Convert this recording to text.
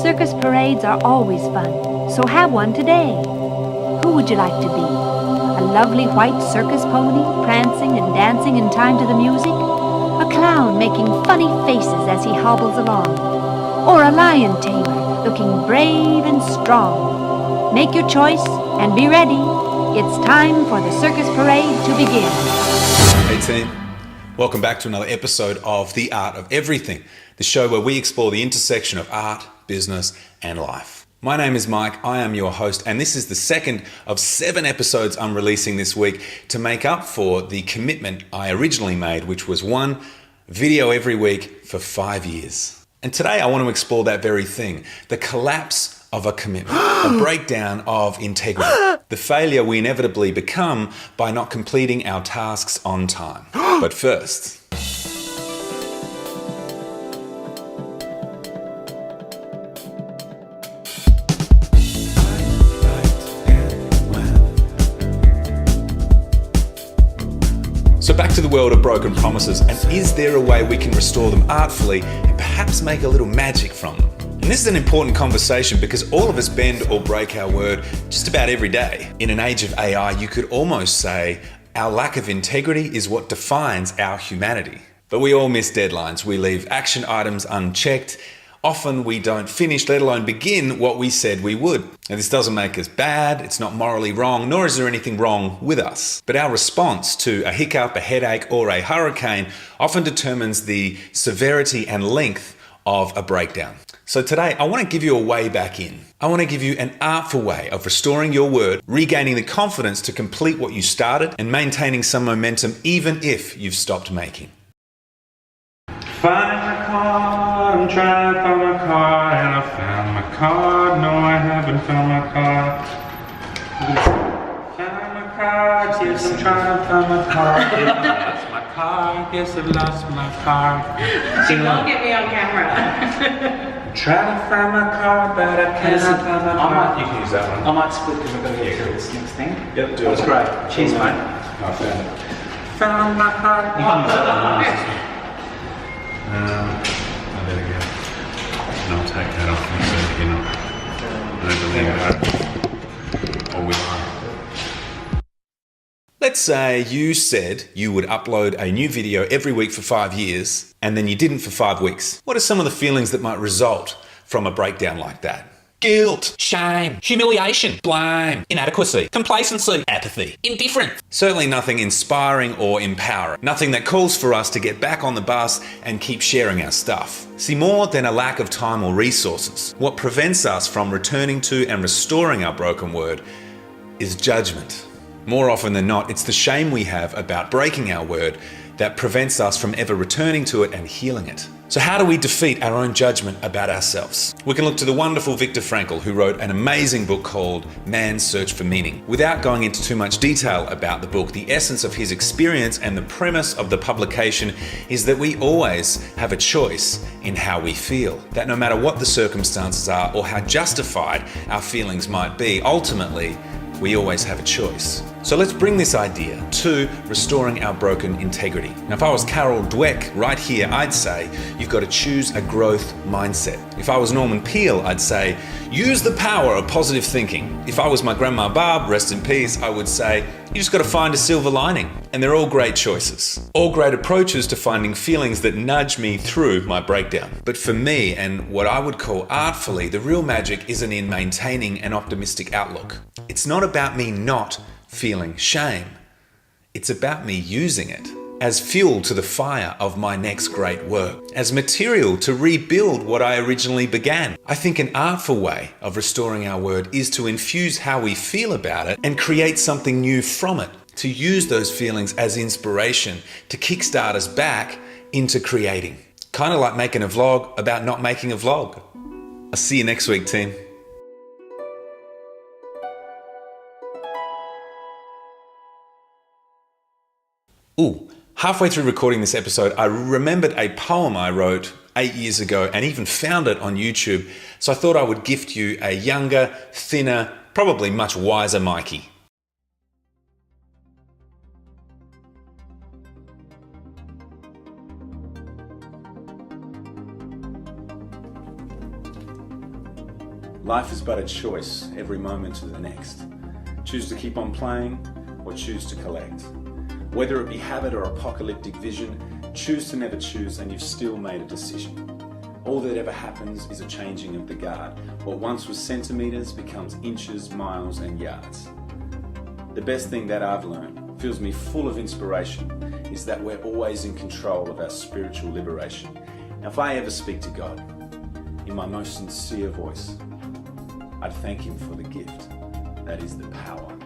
Circus parades are always fun, so have one today. Who would you like to be? A lovely white circus pony, prancing and dancing in time to the music? A clown making funny faces as he hobbles along? Or a lion tamer looking brave and strong? Make your choice and be ready. It's time for the circus parade to begin. Hey team, welcome back to another episode of The Art of Everything, the show where we explore the intersection of art, business, and life. My name is Mike, I am your host, and this is the second of 7 episodes I'm releasing this week to make up for the commitment I originally made, which was 1 video every week for 5 years. And today I want to explore that very thing, the collapse of a commitment, a breakdown of integrity, the failure we inevitably become by not completing our tasks on time. But first... So back to the world of broken promises, and is there a way we can restore them artfully and perhaps make a little magic from them? And this is an important conversation because all of us bend or break our word just about every day. In an age of AI, you could almost say our lack of integrity is what defines our humanity. But we all miss deadlines. We leave action items unchecked. Often we don't finish, let alone begin what we said we would. Now, this doesn't make us bad, it's not morally wrong, nor is there anything wrong with us. But our response to a hiccup, a headache, or a hurricane often determines the severity and length of a breakdown. So today, I want to give you a way back in. I want to give you an artful way of restoring your word, regaining the confidence to complete what you started, and maintaining some momentum even if you've stopped making. Find my car, I'm trying to find my car, and I found my car, no I haven't found my car. Found my car, yes I'm trying to find my car, yes I lost my car, yes I lost my car. She won't get me on camera. Trying to find my car, but I cannot find my car. You can use that one. I might split because we've got to get through this next thing. Yep, do That's it. great. Cheers, mate. I found it. Found my car. You can use that one. I better go. And I'll take that off and so you're not overly or with Let's say you said you would upload a new video every week for 5 years, and then you didn't for 5 weeks. What are some of the feelings that might result from a breakdown like that? Guilt, shame, humiliation, blame, inadequacy, complacency, apathy, indifference. Certainly nothing inspiring or empowering. Nothing that calls for us to get back on the bus and keep sharing our stuff. See, more than a lack of time or resources, what prevents us from returning to and restoring our broken word is judgment. More often than not, it's the shame we have about breaking our word that prevents us from ever returning to it and healing it. So how do we defeat our own judgment about ourselves? We can look to the wonderful Viktor Frankl, who wrote an amazing book called Man's Search for Meaning. Without going into too much detail about the book, the essence of his experience and the premise of the publication is that we always have a choice in how we feel. That no matter what the circumstances are or how justified our feelings might be, ultimately, we always have a choice. So let's bring this idea to restoring our broken integrity. Now, if I was Carol Dweck right here, I'd say you've got to choose a growth mindset. If I was Norman Peale, I'd say use the power of positive thinking. If I was my grandma Barb, rest in peace, I would say you just got to find a silver lining. And they're all great choices, all great approaches to finding feelings that nudge me through my breakdown. But for me, and what I would call artfully, the real magic isn't in maintaining an optimistic outlook. It's not about me not feeling shame. It's about me using it as fuel to the fire of my next great work, as material to rebuild what I originally began. I think an artful way of restoring our word is to infuse how we feel about it and create something new from it, to use those feelings as inspiration to kickstart us back into creating. Kind of like making a vlog about not making a vlog. I'll see you next week, team. Ooh, halfway through recording this episode, I remembered a poem I wrote 8 years ago and even found it on YouTube. So I thought I would gift you a younger, thinner, probably much wiser Mikey. Life is but a choice every moment to the next. Choose to keep on playing or choose to collect. Whether it be habit or apocalyptic vision, choose to never choose and you've still made a decision. All that ever happens is a changing of the guard. What once was centimetres becomes inches, miles and yards. The best thing that I've learned, fills me full of inspiration, is that we're always in control of our spiritual liberation. Now, if I ever speak to God in my most sincere voice, I'd thank him for the gift that is the power